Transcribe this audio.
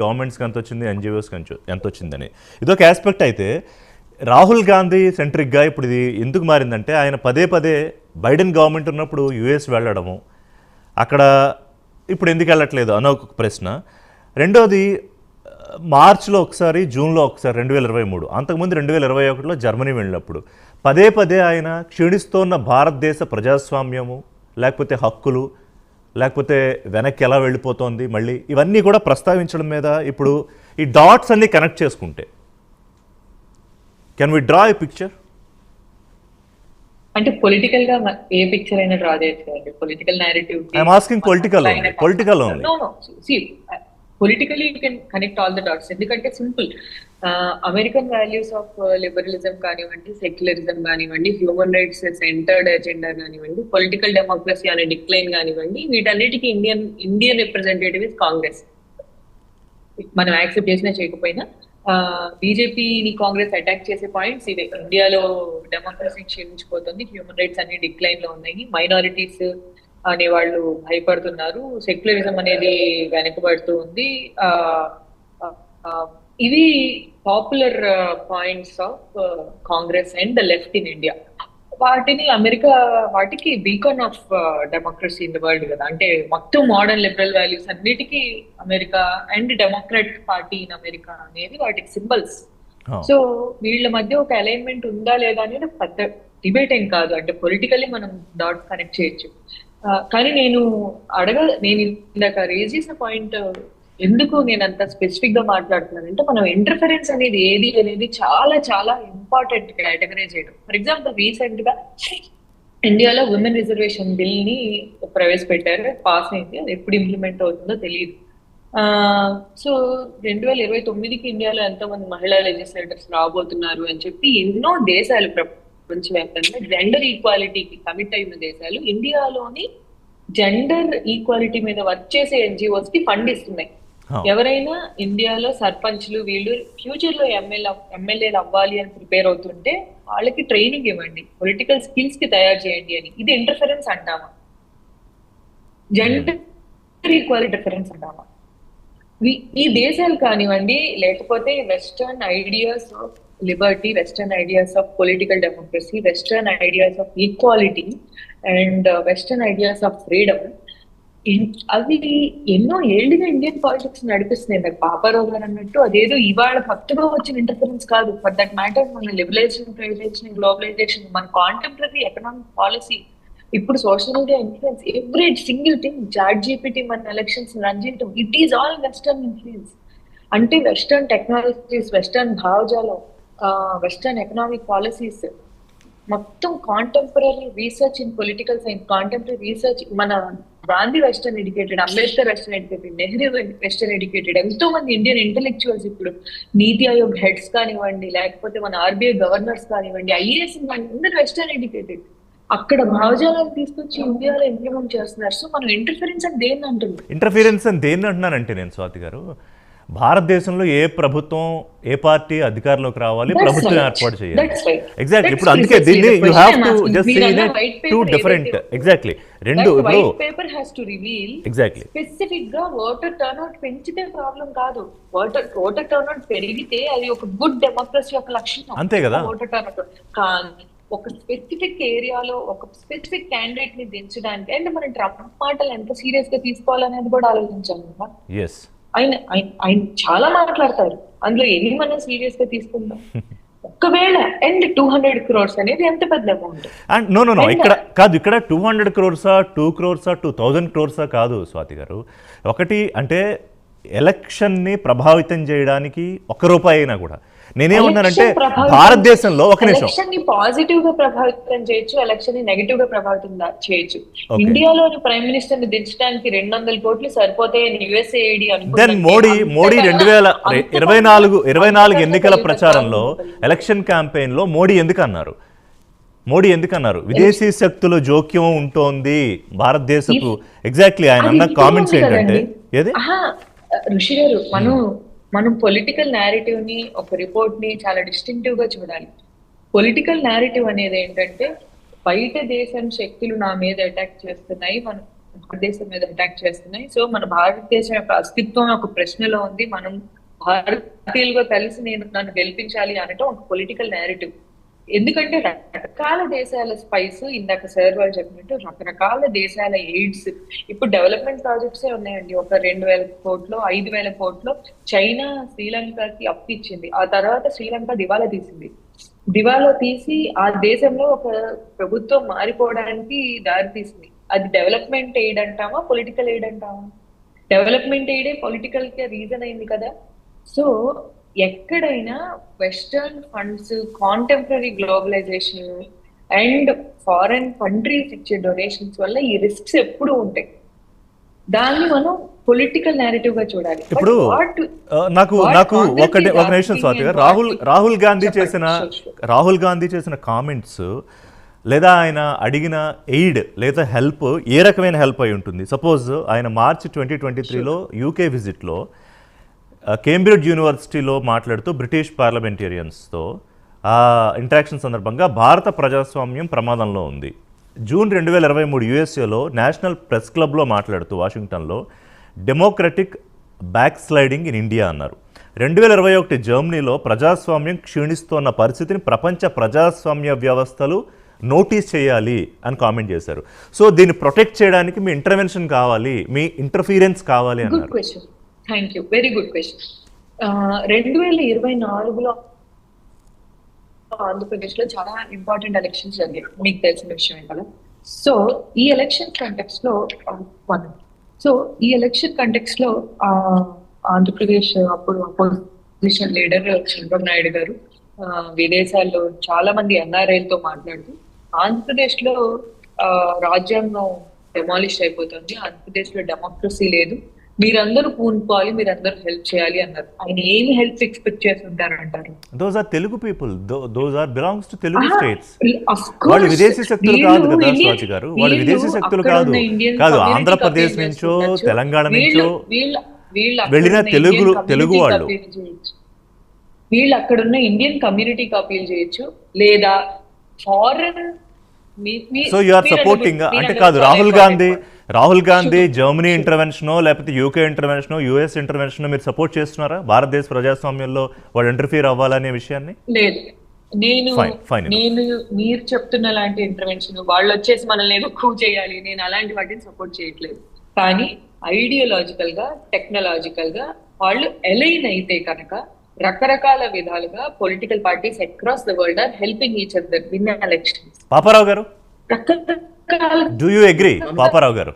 గవర్నమెంట్స్కి ఎంత వచ్చింది, ఎన్జిఓస్కి ఎంత వచ్చిందని. ఇదొక ఆస్పెక్ట్ అయితే, రాహుల్ గాంధీ సెంట్రిక్గా ఇప్పుడు ఇది ఎందుకు మారిందంటే, ఆయన పదే పదే బైడెన్ గవర్నమెంట్ ఉన్నప్పుడు యుఎస్ వెళ్ళడము, అక్కడ ఇప్పుడు ఎందుకు వెళ్ళట్లేదు అని ఒక ప్రశ్న. రెండోది, మార్చిలో ఒకసారి, జూన్లో ఒకసారి 2023, అంతకుముందు 2021లో జర్మనీ వెళ్ళినప్పుడు పదే పదే ఆయన క్షీణిస్తోన్న భారతదేశ ప్రజాస్వామ్యము, లేకపోతే హక్కులు, లేకపోతే వెనక్కి ఎలా వెళ్ళిపోతోంది మళ్ళీ, ఇవన్నీ కూడా ప్రస్తావించడం మీద ఇప్పుడు ఈ డాట్స్ అన్నీ కనెక్ట్ చేసుకుంటే can we draw a picture? అంటే పొలిటికల్ గా ఏ పిక్చర్ అయినా డ్రా చేయొచ్చు. Political narrative I'm asking political only. Politically you can connect all the dots. ఎందుకంటే simple, American values of liberalism కానివ్వండి, సెక్యులరిజం కానివ్వండి, హ్యూమన్ రైట్స్ సెంటర్డ్ ఎజెండా కానివ్వండి, political democracy అనే డిక్లైన్ కానివ్వండి, వీటన్నిటికీ ఇండియన్ రిప్రజెంటేటివ్ ఇస్ కాంగ్రెస్. మనం యాక్సెప్ట్ చేసినా చేయకపోయినా బీజేపీని కాంగ్రెస్ అటాక్ చేసే పాయింట్స్ ఇవే. ఇండియాలో డెమోక్రసీ క్షీణించిపోతుంది, హ్యూమన్ రైట్స్ అన్ని డిక్లైన్ లో ఉన్నాయి, మైనారిటీస్ అనే వాళ్ళు భయపడుతున్నారు, సెక్యులరిజం అనేది వెనకబడుతూ ఉంది. ఇవి popular points of Congress and the left in India. వాటిని అమెరికా వాటికి beacon of democracy in the world కదా. అంటే మొత్తం మోడర్న్ లిబరల్ వాల్యూస్ అన్నిటికీ America and Democrat party in America అనేది వాటికి సింబల్స్. సో వీళ్ళ మధ్య ఒక అలైన్మెంట్ ఉందా లేదా అనేది పెద్ద డిబేట్ ఏం కాదు. అంటే పొలిటికల్లీ మనం డాట్స్ కనెక్ట్ చేయొచ్చు. కానీ నేను ఇందాక రేజ్ చేసిన పాయింట్, ఎందుకు నేను అంత స్పెసిఫిక్ గా మాట్లాడుతున్నానంటే, మనం ఇంటర్ఫరెన్స్ అనేది ఏది అనేది చాలా చాలా ఇంపార్టెంట్ కేటగరైజ్ చేయడం. ఫర్ ఎగ్జాంపుల్, రీసెంట్ గా ఇండియాలో ఉమెన్ రిజర్వేషన్ బిల్ ని ప్రవేశపెట్టారు, పాస్ అయింది. అది ఎప్పుడు ఇంప్లిమెంట్ అవుతుందో తెలియదు. సో 2029కి ఇండియాలో ఎంతో మంది మహిళా లెజిస్లేటర్స్ రాబోతున్నారు అని చెప్పి ఎన్నో దేశాలు ప్రపంచవ్యాప్తంగా జెండర్ ఈక్వాలిటీకి కమిట్ అయిన దేశాలు ఇండియాలోని జెండర్ ఈక్వాలిటీ మీద వర్క్ చేసే ఎన్జిఓస్ కి ఫండ్ ఇస్తున్నాయి. ఎవరైనా ఇండియాలో సర్పంచ్లు వీళ్ళు ఫ్యూచర్ లో ఎమ్మెల్యేలు అవ్వాలి అని ప్రిపేర్ అవుతుంటే వాళ్ళకి ట్రైనింగ్ ఇవ్వండి, పొలిటికల్ స్కిల్స్ కి తయారు చేయండి అని. ఇది ఇంటర్ఫరెన్స్ అంటామా? జెండర్ ఈక్వాలిటీ ఇంటర్ఫరెన్స్ అంటామా? ఈ దేశాలు కానివ్వండి, లేకపోతే western ideas of Liberty, western ideas of political democracy, western ideas of equality and western ideas of freedom, అవి ఎన్నో ఏళ్లుగా ఇండియన్ పాలిటిక్స్ నడిపిస్తున్నాయి. నాకు పాపారావు గారు అన్నట్టు అదేదో ఇవాళ కొత్తగా వచ్చిన ఇంటర్ఫరెన్స్ కాదు. ఫర్ దట్ మ్యాటర్ మన లిబరలైజేషన్, ప్రైవేటైజేషన్, గ్లోబలైజేషన్, మన కాంటెంపరీ ఎకనామిక్ పాలసీ, ఇప్పుడు social media influence, every single thing, chat GPT మన ఎలక్షన్స్ రన్ చేయటం, it is all western influence. అంటే వెస్టర్న్ టెక్నాలజీస్, వెస్టర్న్ భావజాలం, వెస్టర్న్ ఎకనామిక్ పాలసీస్, మొత్తం contemporary research in political science, contemporary research. మన Gandhi western educated, Ambedkar western educated, Nehru western educated, ఎంతో మంది Indian intellectuals ఇప్పుడు నీతి Aayog heads కానివ్వండి, లేకపోతే మన ఆర్బీఐ గవర్నర్స్ కానివ్వండి, ఐఏఎస్ అందరూ వెస్టర్న్ ఎడ్యుకేటెడ్. అక్కడ భావజాలను తీసుకొచ్చి ఇండియాలో ఇంప్లిమెంట్ చేస్తున్నారు. సో మనం ఇంటర్ఫరెన్స్ అని దేన్ని అంటున్నాం? ఇంటర్ఫరెన్స్ అని దేన్ని అంటున్నానంటే, నేను స్వాతి గారు, భారతదేశంలో ఏ ప్రభుత్వం, ఏ పార్టీ అధికారంలోకి రావాలి, ప్రభుత్వం ఏర్పాటు చేయాలి. ఎగ్జాక్ట్లీ. ఇప్పుడు అందుకే దీన్ని you have to just see in two different. Exactly. రెండు ఇప్పుడు paper has to reveal exactly specific గా ఓటర్ టర్న్అవుట్ పెంచితే ప్రాబ్లం కాదు. ఓటర్ టర్న్అవుట్ పెరిగితే అది ఒక గుడ్ డెమోక్రసీ యొక్క లక్షణం. అంతే కదా. ఓటర్ టర్న్అవుట్ కానీ ఒక స్పెసిఫిక్ ఏరియాలో ఒక స్పెసిఫిక్ క్యాండిడేట్ ని దించడానికి, అంటే మనం ట్రంప్ మాటలు ఎంత సీరియస్ గా తీసుకోవాలనేది కూడా ఆలోచించాలి కదా. ఆయన చాలా మాట్లాడతారు, అందులో ఎన్ని మనం సీరియస్ గా తీసుకుందాం. ఒకవేళ అండ్ 200 crores అనేది ఎంత పెద్ద అమౌంట్? నో ఇక్కడ కాదు, ఇక్కడ 200 crores, 2 crores, 2000 crores కాదు స్వాతి గారు. ఒకటి అంటే ఎలక్షన్ ని ప్రభావితం చేయడానికి ₹1 అయినా కూడా, నేనేమన్నానంటే భారతదేశంలో ఒక నిమిషం, ఎలక్షన్ ని పాజిటివ్ గా ప్రభావితం చేయొచ్చు, ఎలక్షన్ ని నెగటివ్ గా ప్రభావితం చేయొచ్చు. ఇండియాలోని ప్రైమ్ మినిస్టర్ ని దించడానికి 200 కోట్లు సరిపోతాయని యుఎస్ఏఐడి దెన్ మోడీ 2024 ఎన్నికల ప్రచారంలో, ఎలక్షన్ క్యాంపెయిన్ లో మోడీ ఎందుకు అన్నారు విదేశీ శక్తుల జోక్యం ఉంటోంది భారతదేశపు. ఎగ్జాక్ట్లీ ఆయన అన్న కామెంట్స్ ఏంటంటే, ఏది ఋషి గారు, మనం పొలిటికల్ నేరేటివ్ ని, ఒక రిపోర్ట్ ని చాలా డిస్టింక్టివ్ గా చూడాలి. పొలిటికల్ నేరేటివ్ అనేది ఏంటంటే, బయట దేశం శక్తులు నా మీద అటాక్ చేస్తున్నాయి, భారతదేశం మీద అటాక్ చేస్తున్నాయి. సో మన భారతదేశం యొక్క అస్తిత్వం ఒక ప్రశ్నలో ఉంది. మనం భారతీయులుగా కలిసి నన్ను గెలిపించాలి అనటం ఒక పొలిటికల్ నేరేటివ్. ఎందుకంటే రకరకాల దేశాల స్పైస్, ఇందాక సార్ వాళ్ళు చెప్పినట్టు రకరకాల దేశాల ఎయిడ్స్, ఇప్పుడు డెవలప్మెంట్ ప్రాజెక్ట్స్ ఉన్నాయండి. ఒక 2,000 కోట్లు 5,000 కోట్లు చైనా శ్రీలంకకి అప్పు ఇచ్చింది. ఆ తర్వాత శ్రీలంక దివాలా తీసింది. దివాలా తీసి ఆ దేశంలో ఒక ప్రభుత్వం మారిపోవడానికి దారి తీసింది. అది డెవలప్మెంట్ ఎయిడ్ అంటామా, పొలిటికల్ ఎయిడ్ అంటామా? డెవలప్మెంట్ ఎయిడే పొలిటికల్ కి రీజన్ అయింది కదా. సో ఎక్కడైనా western funds, contemporary globalisation and foreign countries ఇచ్చే డొనేషన్స్ వల్ల ఈ రిస్క్స్ ఎప్పుడు ఉంటాయి. దాన్ని మనం పొలిటికల్ నేరేటివ్ గా చూడాలి. ఇప్పుడు నాకు ఒక నిమిషం స్వాతి గారు, రాహుల్ గాంధీ చేసిన కామెంట్స్ లేదా ఆయన అడిగిన ఎయిడ్ లేదా హెల్ప్ ఏ రకమైన హెల్ప్ అయి ఉంటుంది? సపోజ్ ఆయన మార్చి 2023లో యూకే విజిట్లో కేంబ్రిడ్జ్ యూనివర్సిటీలో మాట్లాడుతూ బ్రిటిష్ పార్లమెంటేరియన్స్తో ఆ ఇంటరాక్షన్ సందర్భంగా భారత ప్రజాస్వామ్యం ప్రమాదంలో ఉంది. జూన్ 2023 యుఎస్ఏలో నేషనల్ ప్రెస్ క్లబ్లో మాట్లాడుతూ వాషింగ్టన్లో democratic back sliding in India అన్నారు. 2021 జర్మనీలో ప్రజాస్వామ్యం క్షీణిస్తోన్న పరిస్థితిని ప్రపంచ ప్రజాస్వామ్య వ్యవస్థలు నోటీస్ చేయాలి అని కామెంట్ చేశారు. సో దీన్ని ప్రొటెక్ట్ చేయడానికి మీ ఇంటర్వెన్షన్ కావాలి, మీ ఇంటర్ఫీరెన్స్ కావాలి అన్నారు. Good question, thank you, very good question. 2024లో Andhra Pradesh లో చాలా ఇంపార్టెంట్ ఎలక్షన్స్ జరిగాయి, మీకు తెలిసిన విషయమే కదా. సో ఈ ఎలక్షన్ కంటెక్స్ట్ లో ఆంధ్రప్రదేశ్ అప్పుడు అపోజిషన్ లీడర్ చంద్రబాబు నాయుడు గారు విదేశాల్లో చాలా మంది ఎన్ఆర్ఐలతో మాట్లాడుతూ ఆంధ్రప్రదేశ్ లో రాజ్యాంగం డెమాలిష్ అయిపోతుంది, ఆంధ్రప్రదేశ్ లో డెమోక్రసీ లేదు, మీరందరూ పూనుకోవాలి, మీరందరూ హెల్ప్ చేయాలి అన్నారు. ఆయన ఏమి హెల్ప్ ఎక్స్పెక్ట్ చేస్తుంటారు అంటారు? Those are Telugu people, those are belongs to Telugu states. వాళ్ళు విదేశీ శక్తులు కాదు కదా స్వాతి గారు, వాళ్ళు విదేశీ శక్తులు కాదు. ఆంధ్రప్రదేశ్ నుంచో తెలంగాణ నుంచో వెళ్ళిన తెలుగు వాళ్ళు. వీళ్ళు అక్కడున్న ఇండియన్ కమ్యూనిటీకి అపీల్ చేయొచ్చు, లేదా foreign. So you are supporting అంటే కాదు, రాహుల్ గాంధీ జర్మనీ ఇంటర్వెన్షనో లేకపోతే యూకే ఇంటర్వెన్షనో యుఎస్ ఇంటర్వెన్షనో మీరు సపోర్ట్ చేస్తున్నారా భారతదేశ ప్రజాస్వామ్యంలో వాళ్ళు ఇంటర్ఫియర్ అవ్వాలనే విషయాన్ని? లేదు, నేను మీరు చెప్తున్న లాంటి ఇంటర్వెన్షన్, వాళ్ళు వచ్చేసి మనల్ని ఏదో కూవ్ చేయాలి, నేను అలాంటి వాటిని సపోర్ట్ చేయట్లేదు. కానీ ఐడియాలజికల్ గా, టెక్నాలజికల్ గా వాళ్ళు ఎలైన్ అయితే కనుక రకరకాల విధాలుగా political parties across the world are helping each other win elections. Paparao garu, do you agree? Paparao గారు